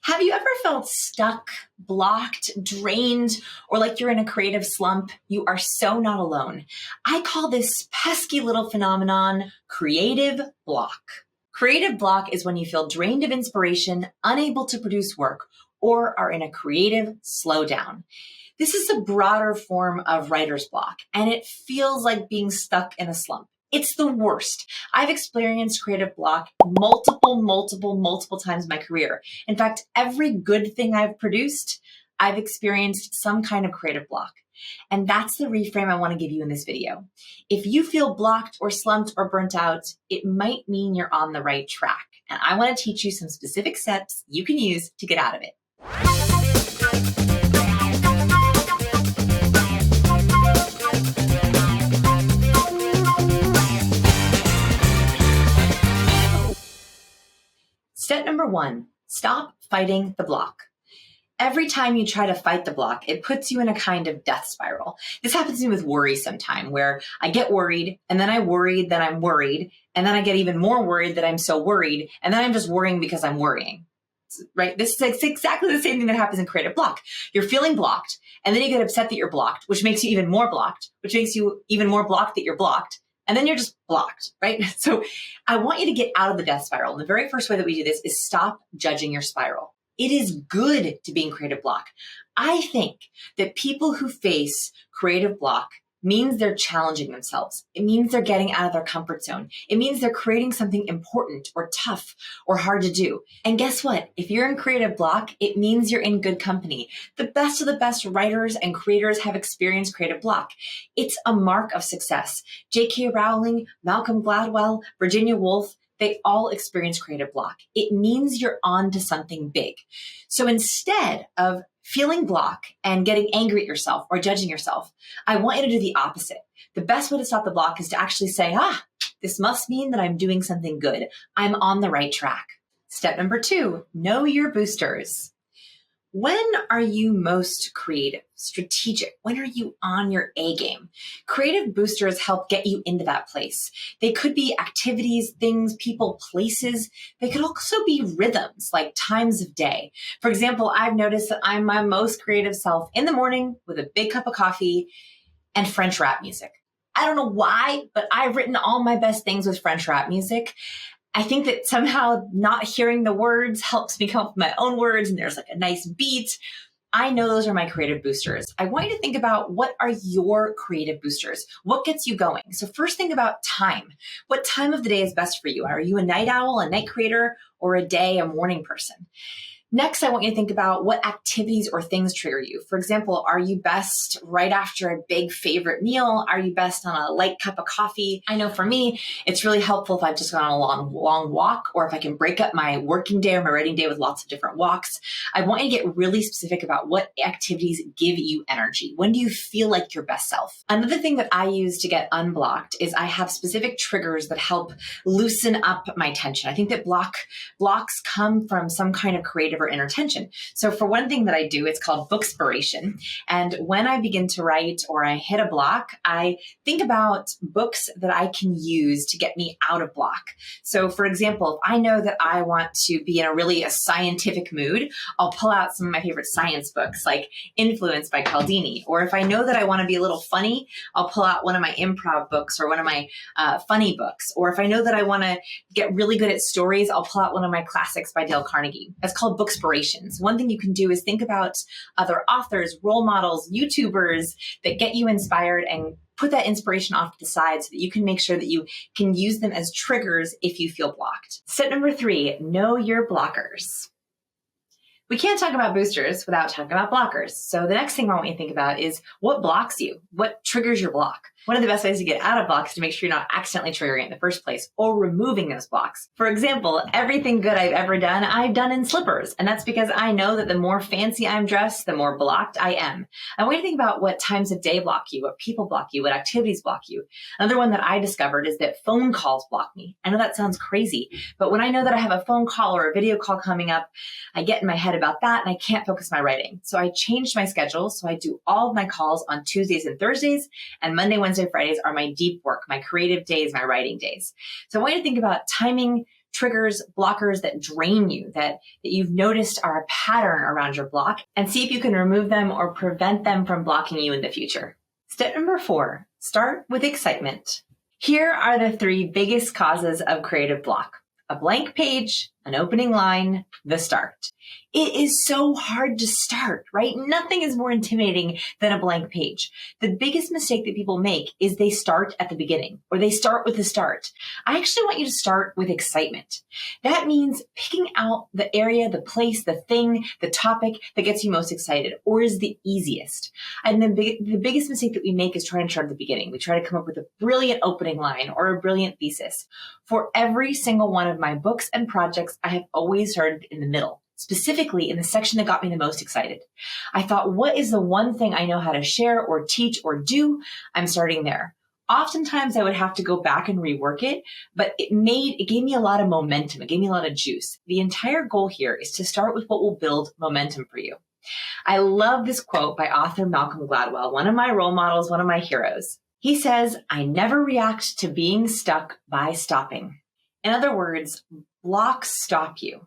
Have you ever felt stuck, blocked, drained, or like you're in a creative slump? You are so not alone. I call this pesky little phenomenon creative block. Creative block is when you feel drained of inspiration, unable to produce work, or are in a creative slowdown. This is a broader form of writer's block, and it feels like being stuck in a slump. It's the worst. I've experienced creative block multiple times in my career. In fact, every good thing I've produced, I've experienced some kind of creative block. And that's the reframe I want to give you in this video. If you feel blocked or slumped or burnt out, it might mean you're on the right track. And I want to teach you some specific steps you can use to get out of it. Step number 1, stop fighting the block. Every time you try to fight the block, it puts you in a kind of death spiral. This happens to me with worry sometime, where I get worried, and then I worry that I'm worried, and then I get even more worried that I'm so worried, and then I'm just worrying because I'm worrying. Right? This is exactly the same thing that happens in creative block. You're feeling blocked, and then you get upset that you're blocked, which makes you even more blocked, which makes you even more blocked that you're blocked. And then you're just blocked, right? So I want you to get out of the death spiral. And the very first way that we do this is stop judging your spiral. It is good to be in creative block. I think that people who face creative block means they're challenging themselves. It means they're getting out of their comfort zone. It means they're creating something important or tough or hard to do. And guess what? If you're in creative block, it means you're in good company. The best of the best writers and creators have experienced creative block. It's a mark of success. J.K. Rowling, Malcolm Gladwell, Virginia Woolf, they all experience creative block. It means you're on to something big. So instead of feeling block and getting angry at yourself or judging yourself, I want you to do the opposite. The best way to stop the block is to actually say, this must mean that I'm doing something good. I'm on the right track. Step number 2, know your boosters. When are you most creative, strategic? When are you on your A game? Creative boosters help get you into that place. They could be activities, things, people, places. They could also be rhythms, like times of day. For example, I've noticed that I'm my most creative self in the morning with a big cup of coffee and French rap music. I don't know why, but I've written all my best things with French rap music. I think that somehow not hearing the words helps me come up with my own words, and there's like a nice beat. I know those are my creative boosters. I want you to think about, what are your creative boosters? What gets you going? So first, think about time. What time of the day is best for you? Are you a night owl, a night creator, or a morning person? Next, I want you to think about what activities or things trigger you. For example, are you best right after a big favorite meal? Are you best on a light cup of coffee? I know for me, it's really helpful if I've just gone on a long walk, or if I can break up my working day or my writing day with lots of different walks. I want you to get really specific about what activities give you energy. When do you feel like your best self? Another thing that I use to get unblocked is I have specific triggers that help loosen up my tension. I think that blocks come from some kind of creative or inner tension. So for one thing that I do, it's called bookspiration. And when I begin to write or I hit a block, I think about books that I can use to get me out of block. So for example, if I know that I want to be in a scientific mood, I'll pull out some of my favorite science books like Influence by Cialdini. Or if I know that I want to be a little funny, I'll pull out one of my improv books or one of my funny books. Or if I know that I want to get really good at stories, I'll pull out one of my classics by Dale Carnegie. That's called bookspirations. One thing you can do is think about other authors, role models, YouTubers that get you inspired, and put that inspiration off to the side so that you can make sure that you can use them as triggers if you feel blocked. Step number 3, know your blockers. We can't talk about boosters without talking about blockers. So the next thing I want you to think about is, what blocks you? What triggers your block? One of the best ways to get out of blocks is to make sure you're not accidentally triggering it in the first place or removing those blocks. For example, everything good I've ever done, I've done in slippers. And that's because I know that the more fancy I'm dressed, the more blocked I am. I want you to think about what times of day block you, what people block you, what activities block you. Another one that I discovered is that phone calls block me. I know that sounds crazy, but when I know that I have a phone call or a video call coming up, I get in my head about that and I can't focus my writing. So I changed my schedule. So I do all of my calls on Tuesdays and Thursdays, and Monday, Wednesday, Fridays are my deep work, my creative days, my writing days. So I want you to think about timing triggers, blockers that drain you, that you've noticed are a pattern around your block, and see if you can remove them or prevent them from blocking you in the future. Step number 4, start with excitement. Here are the 3 biggest causes of creative block: a blank page, an opening line, the start. It is so hard to start, right? Nothing is more intimidating than a blank page. The biggest mistake that people make is they start at the beginning, or they start with the start. I actually want you to start with excitement. That means picking out the area, the place, the thing, the topic that gets you most excited or is the easiest. And the biggest mistake that we make is trying to start at the beginning. We try to come up with a brilliant opening line or a brilliant thesis. For every single one of my books and projects, I have always started in the middle, specifically in the section that got me the most excited. I thought, what is the one thing I know how to share or teach or do? I'm starting there. Oftentimes I would have to go back and rework it, but it gave me a lot of momentum. It gave me a lot of juice. The entire goal here is to start with what will build momentum for you. I love this quote by author Malcolm Gladwell, one of my role models, one of my heroes. He says, "I never react to being stuck by stopping." In other words, blocks stop you.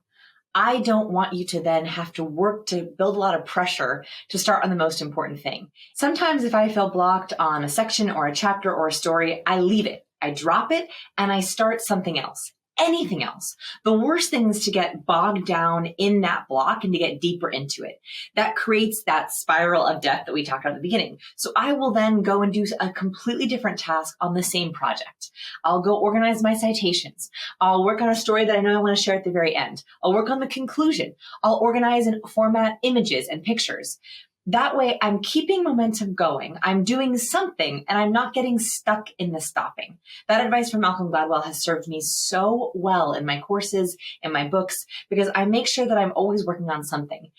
I don't want you to then have to work to build a lot of pressure to start on the most important thing. Sometimes if I feel blocked on a section or a chapter or a story, I leave it, I drop it, and I start something else. Anything else. The worst thing is to get bogged down in that block and to get deeper into it. That creates that spiral of death that we talked about at the beginning. So I will then go and do a completely different task on the same project. I'll go organize my citations. I'll work on a story that I know I want to share at the very end. I'll work on the conclusion. I'll organize and format images and pictures. That way I'm keeping momentum going. I'm doing something and I'm not getting stuck in the stopping. That advice from Malcolm Gladwell has served me so well in my courses, in my books, because I make sure that I'm always working on something.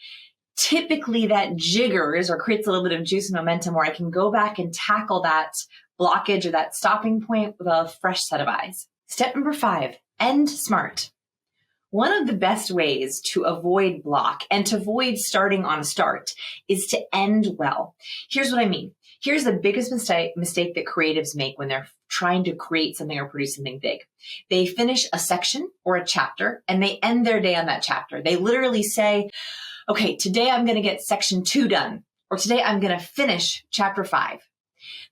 Typically that jiggers or creates a little bit of juice and momentum where I can go back and tackle that blockage or that stopping point with a fresh set of eyes. Step number 5, end smart. One of the best ways to avoid block and to avoid starting on a start is to end well. Here's what I mean. Here's the biggest mistake that creatives make when they're trying to create something or produce something big. They finish a section or a chapter and they end their day on that chapter. They literally say, okay, today I'm going to get section 2 done, or today I'm going to finish chapter 5.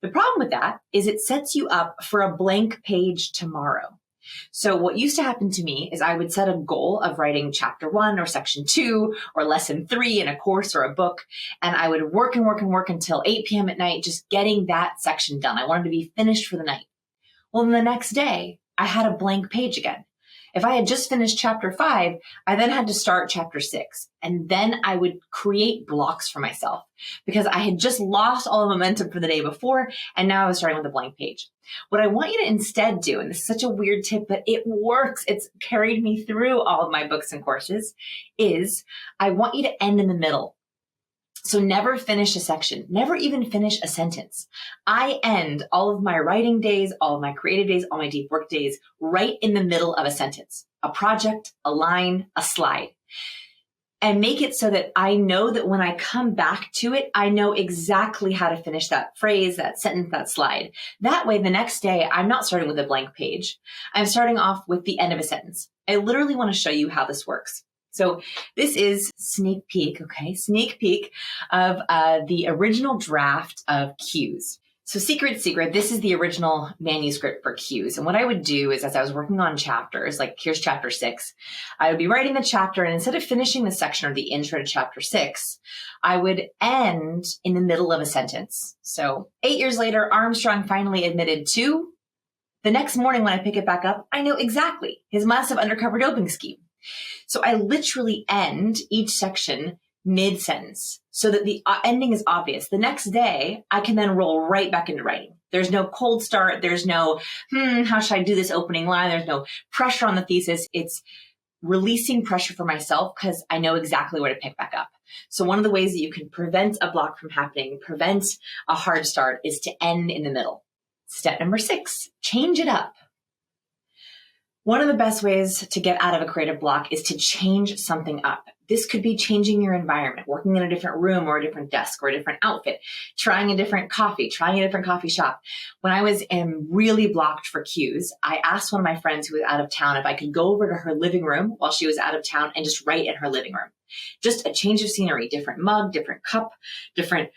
The problem with that is it sets you up for a blank page tomorrow. So what used to happen to me is I would set a goal of writing chapter 1 or section 2 or lesson 3 in a course or a book. And I would work and work and work until 8 p.m. at night, just getting that section done. I wanted to be finished for the night. Well, then the next day I had a blank page again. If I had just finished chapter 5, I then had to start chapter 6. And then I would create blocks for myself because I had just lost all the momentum from the day before. And now I was starting with a blank page. What I want you to instead do, and this is such a weird tip, but it works. It's carried me through all of my books and courses, is I want you to end in the middle. So never finish a section, never even finish a sentence. I end all of my writing days, all of my creative days, all my deep work days right in the middle of a sentence, a project, a line, a slide. And make it so that I know that when I come back to it, I know exactly how to finish that phrase, that sentence, that slide. That way, the next day, I'm not starting with a blank page. I'm starting off with the end of a sentence. I literally want to show you how this works. So this is sneak peek of the original draft of Cues. So secret, this is the original manuscript for Cues. And what I would do is as I was working on chapters, like here's chapter 6, I would be writing the chapter, and instead of finishing the section or the intro to chapter 6, I would end in the middle of a sentence. So 8 years later, Armstrong finally admitted to, the next morning when I pick it back up, I know exactly his massive undercover doping scheme. So I literally end each section mid-sentence so that the ending is obvious. The next day, I can then roll right back into writing. There's no cold start. There's no, how should I do this opening line? There's no pressure on the thesis. It's releasing pressure for myself because I know exactly where to pick back up. So one of the ways that you can prevent a block from happening, prevent a hard start, is to end in the middle. Step number 6, change it up. One of the best ways to get out of a creative block is to change something up. This could be changing your environment, working in a different room or a different desk or a different outfit, trying a different coffee, trying a different coffee shop. When I was really blocked for cues, I asked one of my friends who was out of town if I could go over to her living room while she was out of town and just write in her living room. Just a change of scenery, different mug, different cup, different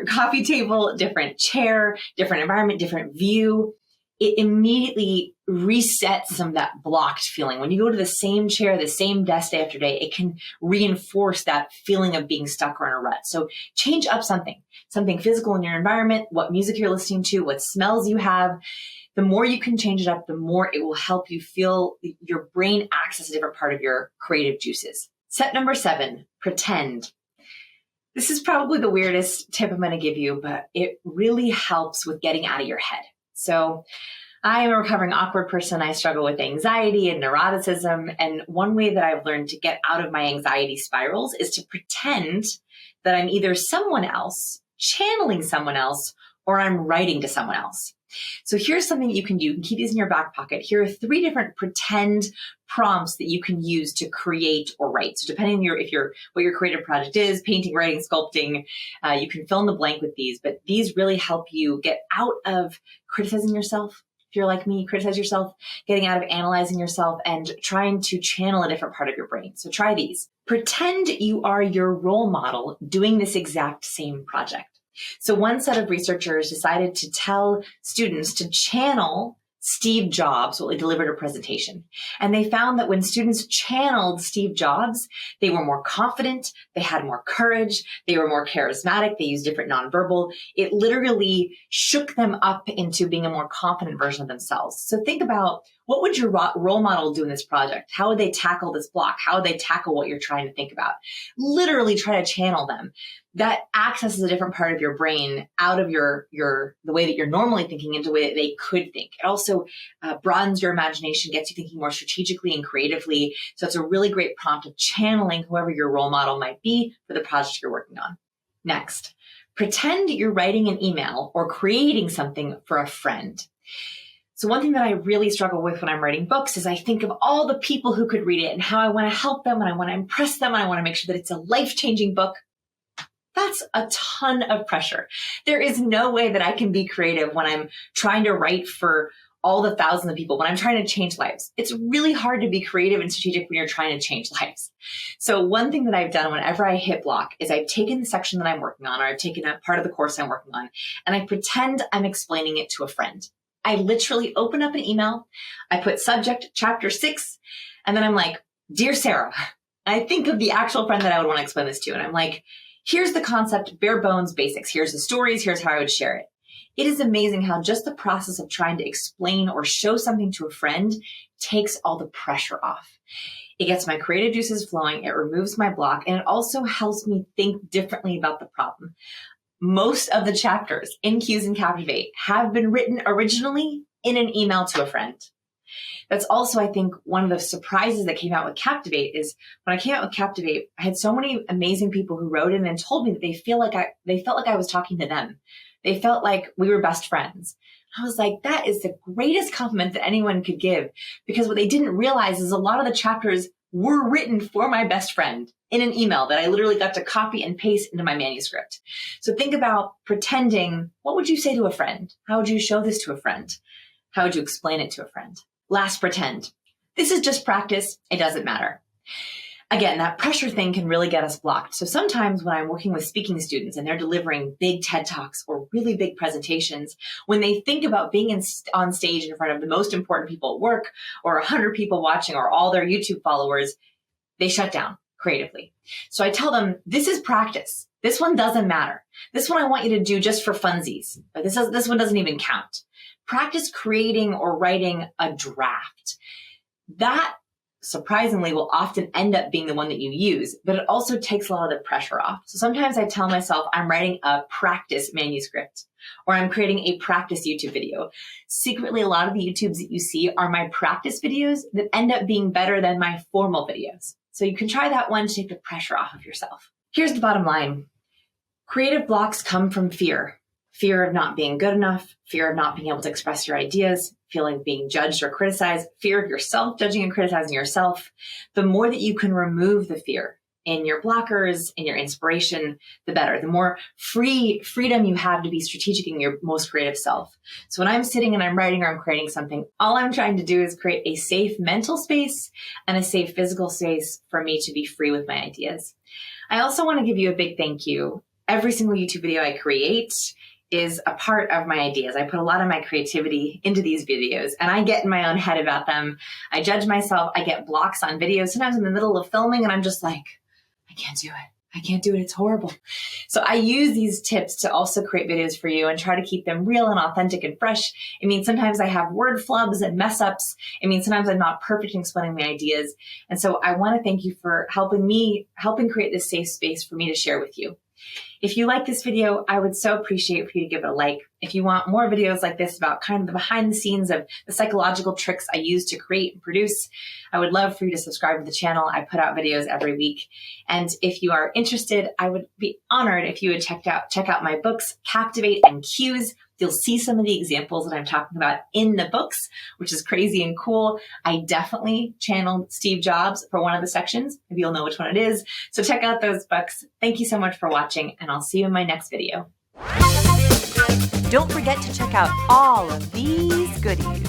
coffee table, different chair, different environment, different view. It immediately resets some of that blocked feeling. When you go to the same chair, the same desk day after day, it can reinforce that feeling of being stuck or in a rut. So change up something physical in your environment, what music you're listening to, what smells you have. The more you can change it up, the more it will help you feel your brain access a different part of your creative juices. Step number 7, pretend. This is probably the weirdest tip I'm going to give you, but it really helps with getting out of your head. So I am a recovering awkward person. I struggle with anxiety and neuroticism. And one way that I've learned to get out of my anxiety spirals is to pretend that I'm either someone else, channeling someone else, or I'm writing to someone else. So here's something you can do. You can keep these in your back pocket. Here are 3 different pretend prompts that you can use to create or write. So depending on what your creative project is, painting, writing, sculpting, you can fill in the blank with these. But these really help you get out of criticizing yourself. If you're like me, criticize yourself, getting out of analyzing yourself and trying to channel a different part of your brain. So try these. Pretend you are your role model doing this exact same project. So one set of researchers decided to tell students to channel Steve Jobs while he delivered a presentation. And they found that when students channeled Steve Jobs, they were more confident, they had more courage, they were more charismatic, they used different nonverbal. It literally shook them up into being a more confident version of themselves. So think about, what would your role model do in this project? How would they tackle this block? How would they tackle what you're trying to think about? Literally try to channel them. That accesses a different part of your brain out of the way that you're normally thinking into the way that they could think. It also broadens your imagination, gets you thinking more strategically and creatively. So it's a really great prompt of channeling whoever your role model might be for the project you're working on. Next, pretend you're writing an email or creating something for a friend. So one thing that I really struggle with when I'm writing books is I think of all the people who could read it and how I want to help them and I want to impress them and I want to make sure that it's a life-changing book. That's a ton of pressure. There is no way that I can be creative when I'm trying to write for all the thousands of people, when I'm trying to change lives. It's really hard to be creative and strategic when you're trying to change lives. So one thing that I've done whenever I hit block is I've taken the section that I'm working on, or I've taken a part of the course I'm working on, and I pretend I'm explaining it to a friend. I literally open up an email, I put subject chapter 6, and then I'm like, "Dear Sarah," I think of the actual friend that I would want to explain this to. And I'm like, "Here's the concept, bare bones basics. Here's the stories. Here's how I would share it." It is amazing how just the process of trying to explain or show something to a friend takes all the pressure off. It gets my creative juices flowing. It removes my block. And it also helps me think differently about the problem. Most of the chapters in Cues and Captivate have been written originally in an email to a friend. That's also, I think, one of the surprises that came out with Captivate is when I came out with Captivate, I had so many amazing people who wrote in and told me that they felt like I was talking to them. They felt like we were best friends. I was like, that is the greatest compliment that anyone could give, because what they didn't realize is a lot of the chapters were written for my best friend in an email that I literally got to copy and paste into my manuscript. So think about pretending. What would you say to a friend? How would you show this to a friend? How would you explain it to a friend? Last, pretend. This is just practice. It doesn't matter. Again, that pressure thing can really get us blocked. So sometimes when I'm working with speaking students and they're delivering big TED Talks or really big presentations, when they think about being on stage in front of the most important people at work or 100 people watching or all their YouTube followers, they shut down creatively. So I tell them, this is practice. This one doesn't matter. This one I want you to do just for funsies. But this one doesn't even count. Practice creating or writing a draft. That surprisingly will often end up being the one that you use, but it also takes a lot of the pressure off. So sometimes I tell myself I'm writing a practice manuscript or I'm creating a practice YouTube video. Secretly, a lot of the YouTubes that you see are my practice videos that end up being better than my formal videos. So you can try that one to take the pressure off of yourself. Here's the bottom line. Creative blocks come from fear. fear of not being good enough, fear of not being able to express your ideas, feeling like being judged or criticized, fear of yourself, judging and criticizing yourself. The more that you can remove the fear in your blockers, in your inspiration, the better. The more freedom you have to be strategic in your most creative self. So when I'm sitting and I'm writing or I'm creating something, all I'm trying to do is create a safe mental space and a safe physical space for me to be free with my ideas. I also want to give you a big thank you. Every single YouTube video I create is a part of my ideas. I put a lot of my creativity into these videos and I get in my own head about them. I judge myself. I get blocks on videos, sometimes in the middle of filming, and I'm just like, I can't do it. I can't do it. It's horrible. So I use these tips to also create videos for you and try to keep them real and authentic and fresh. It means sometimes I have word flubs and mess ups. It means sometimes I'm not perfect in explaining my ideas. And so I want to thank you for helping create this safe space for me to share with you. If you like this video, I would so appreciate for you to give it a like. If you want more videos like this about kind of the behind the scenes of the psychological tricks I use to create and produce, I would love for you to subscribe to the channel. I put out videos every week. And if you are interested, I would be honored if you would check out my books, Captivate and Cues. You'll see some of the examples that I'm talking about in the books, which is crazy and cool. I definitely channeled Steve Jobs for one of the sections. Maybe you'll know which one it is. So check out those books. Thank you so much for watching, and I'll see you in my next video. Don't forget to check out all of these goodies.